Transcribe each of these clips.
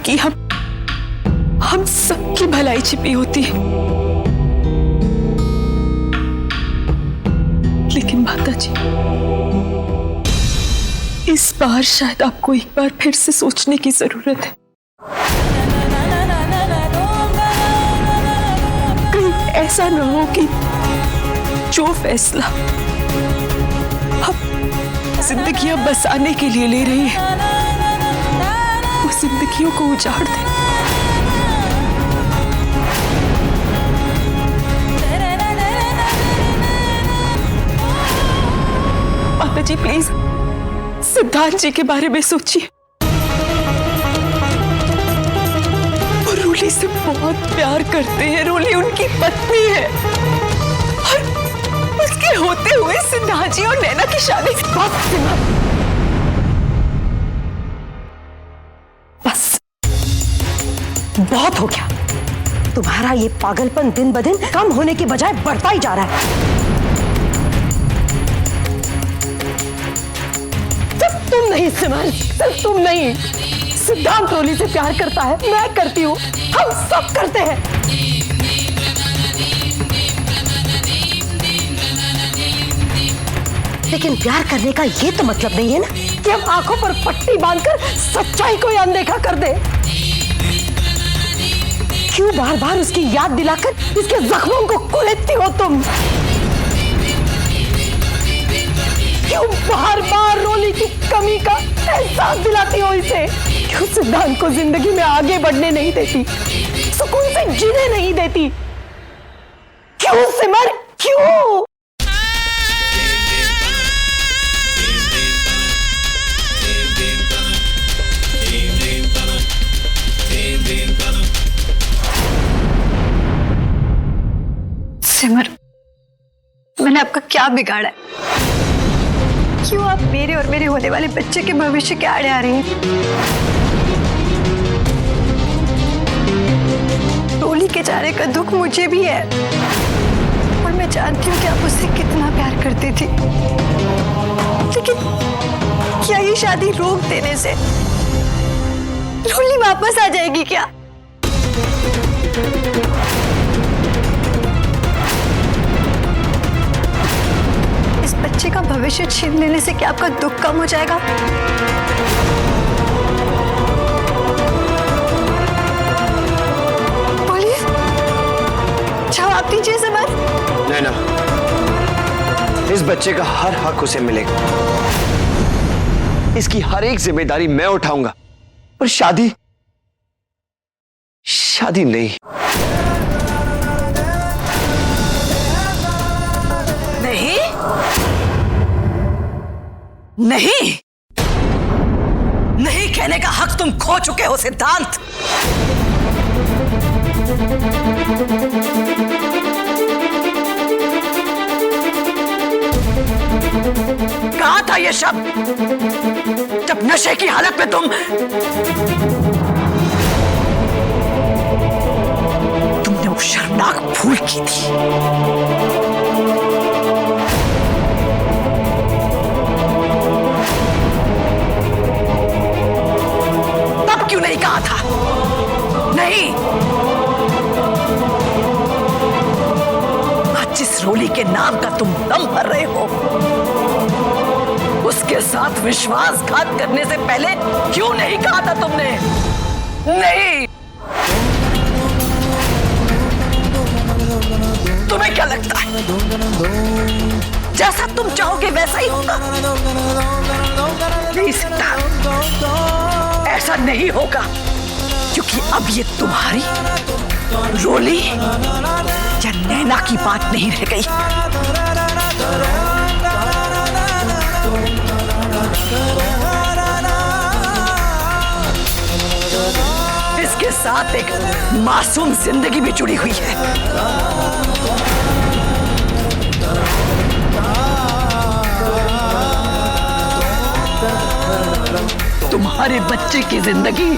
कि हम सबकी भलाई छिपी होती है। लेकिन माता जी, इस बार शायद आपको एक बार फिर से सोचने की जरूरत है। कहीं ऐसा ना हो कि जो फैसला हम जिंदगियां बसाने के लिए ले रहे हैं वो जिंदगियों को उजाड़ दे। माता जी प्लीज सिद्धांत जी के बारे में सोचिए। वो रूली से बहुत प्यार करते हैं। रूली उनकी पत्नी है और उसके होते हुए सिद्धांत जी और नैना की शादी बस बहुत हो गया। तुम्हारा ये पागलपन दिन ब दिन कम होने की बजाय बढ़ता ही जा रहा है। सिर्फ तुम नहीं सिमरन, सिर्फ तुम नहीं, सिद्धांत रूली से प्यार करता है, मैं करती हूँ, हम सब करते हैं। लेकिन प्यार करने का ये तो मतलब नहीं है ना कि हम आंखों पर पट्टी बांधकर सच्चाई को अनदेखा कर दे। क्यों बार बार उसकी याद दिलाकर इसके जख्मों को कुरेदती हो तुम? क्यों बार बार रोली की कमी का एहसास दिलाती हो इसे? क्यों सिद्धांत को जिंदगी में आगे बढ़ने नहीं देती, सुकून से जीने नहीं देती? क्यों सिमर, क्यों? सिमर, मैंने आपका क्या बिगाड़ा है? क्यों आप मेरे और मेरे होने वाले बच्चे के भविष्य के आड़े आ रही हैं? रोली के जाने का दुख मुझे भी है और मैं जानती हूँ कि आप उससे कितना प्यार करती थी। लेकिन क्या ये शादी रोक देने से रोली वापस आ जाएगी क्या? बच्चे का भविष्य छीन लेने से क्या आपका दुख कम हो जाएगा? बोलिए, जवाब दीजिए सिमर। नैना, इस बच्चे का हर हक उसे मिलेगा, इसकी हर एक जिम्मेदारी मैं उठाऊंगा, पर शादी नहीं। नहीं, नहीं कहने का हक तुम खो चुके हो सिद्धांत। कहा था ये शब्द जब नशे की हालत में तुमने वो शर्मनाक भूल की थी। क्यों नहीं कहा था? नहीं, आज जिस रोली के नाम का तुम दम भर रहे हो उसके साथ विश्वासघात करने से पहले क्यों नहीं कहा था तुमने? नहीं। तुम्हें क्या लगता है जैसा तुम चाहोगे वैसा ही होगा? नहीं सिद्धांत, ऐसा नहीं होगा, क्योंकि अब ये तुम्हारी, रोली या नैना की बात नहीं रह गई। इसके साथ एक मासूम जिंदगी भी जुड़ी हुई है। तुम्हारे बच्चे की जिंदगी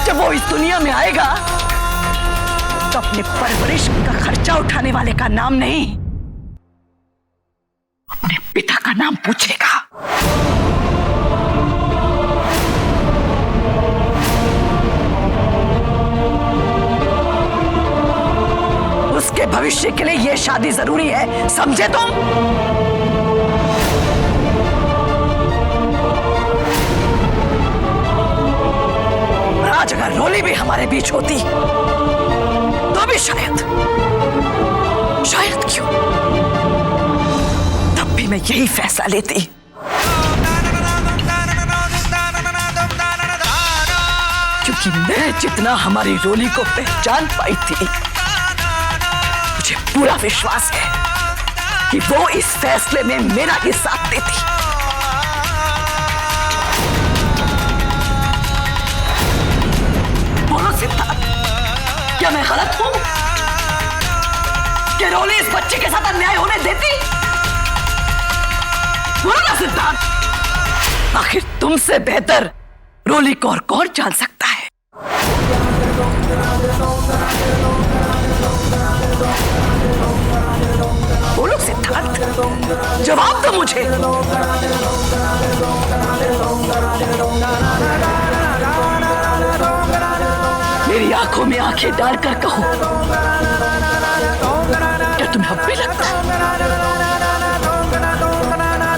जब वो इस दुनिया में आएगा तो अपने परवरिश का खर्चा उठाने वाले का नाम नहीं, अपने पिता का नाम पूछेगा। उसके भविष्य के लिए यह शादी जरूरी है, समझे तुम? आज अगर रोली भी हमारे बीच होती तो भी शायद क्यों, तब भी मैं यही फैसला लेती। क्योंकि मैं जितना हमारी रोली को पहचान पाई थी, मुझे पूरा विश्वास है कि वो इस फैसले में मेरा ही साथ देती। बोलो सिद्धार्थ, क्या मैं गलत हूं? क्या रोली इस बच्चे के साथ अन्याय होने देती? बोलो ना सिद्धार्थ, आखिर तुमसे बेहतर रोली को और कौन जान सकता है? बोलो सिद्धार्थ, जवाब दो मुझे। मेरी आंखों में आंखें डालकर कहो, क्या तुम्हें अब भी लगता है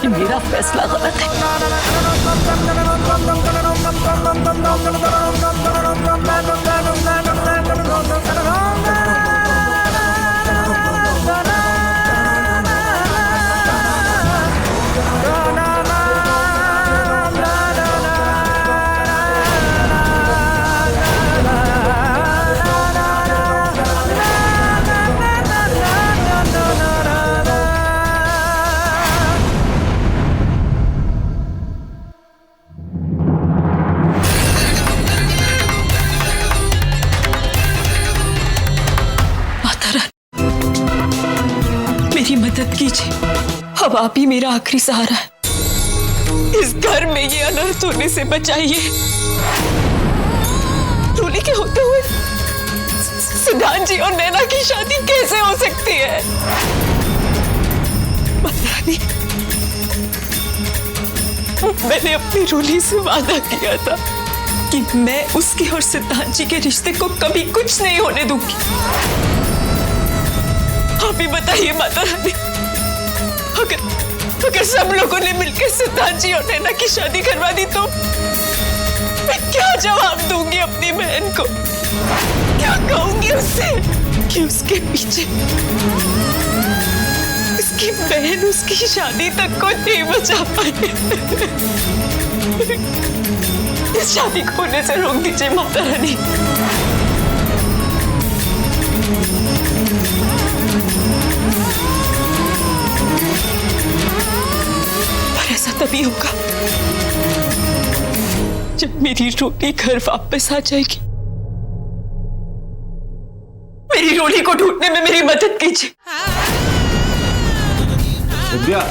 कि मेरा फैसला गलत है? मेरी मदद कीजिए, अब आप ही मेरा आखिरी सहारा है। इस घर में ये अनर्थ होने से बचाइए। रोली के होते हुए सिद्धांत जी और नैना की शादी कैसे हो सकती है? महारानी, मैंने अपनी रोली से वादा किया था कि मैं उसके और सिद्धांत जी के रिश्ते को कभी कुछ नहीं होने दूंगी। आप ही बताइए माता रानी, अगर सब लोगों ने मिलकर सिद्धांत जी और नैना की शादी करवा दी तो मैं क्या जवाब दूंगी अपनी बहन को? क्या कहूंगी उससे कि उसके पीछे उसकी बहन उसकी शादी तक को नहीं बचा पाई? इस शादी को होने से रोक दीजिए माता रानी। ऐसा तभी होगा जब मेरी रोली घर वापस आ जाएगी। मेरी रोली को ढूंढने में मेरी मदद कीजिए। विद्या,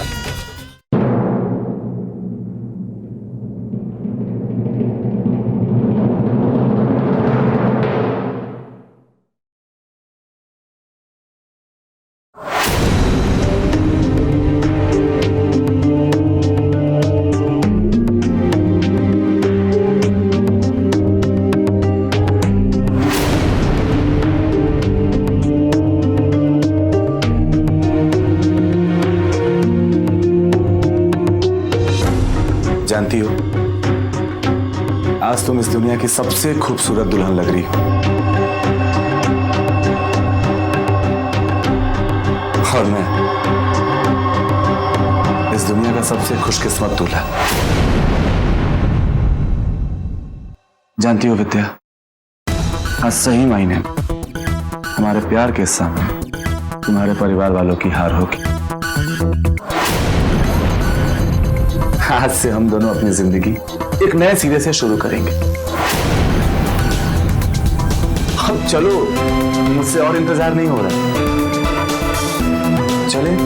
जानती हो, आज तुम इस दुनिया की सबसे खूबसूरत दुल्हन लग रही हो और मैं इस दुनिया का सबसे खुशकिस्मत दूल्हा। जानती हो विद्या, आज सही मायने हमारे प्यार के सामने तुम्हारे परिवार वालों की हार होगी। आज से हम दोनों अपनी जिंदगी एक नए सिरे से शुरू करेंगे। अब चलो, मुझसे और इंतजार नहीं हो रहा, चले।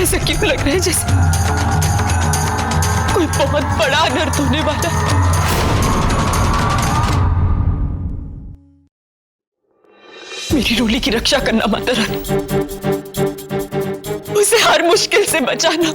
ऐसा क्यों लग रहा है जैसे कोई बहुत बड़ा अनर्थ होने वाला है। मेरी रोली की रक्षा करना माता रानी, उसे हर मुश्किल से बचाना।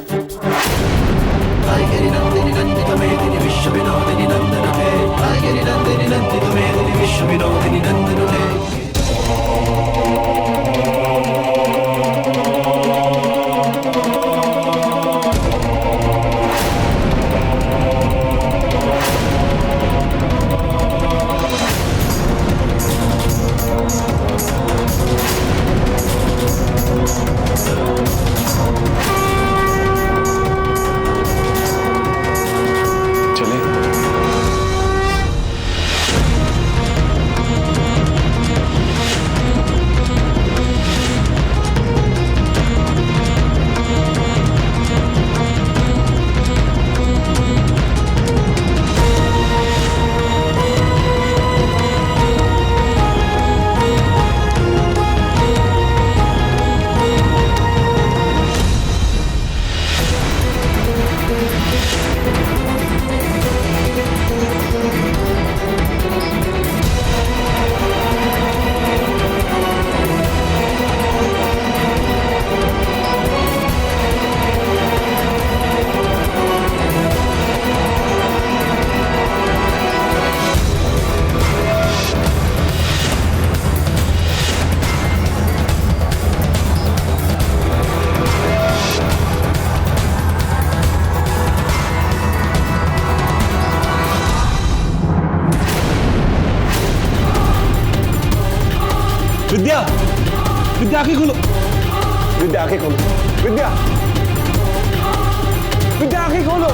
विद्या, विद्या आंखें खोलो, विद्या आंखें खोलो, विद्या, विद्या आंखें खोलो।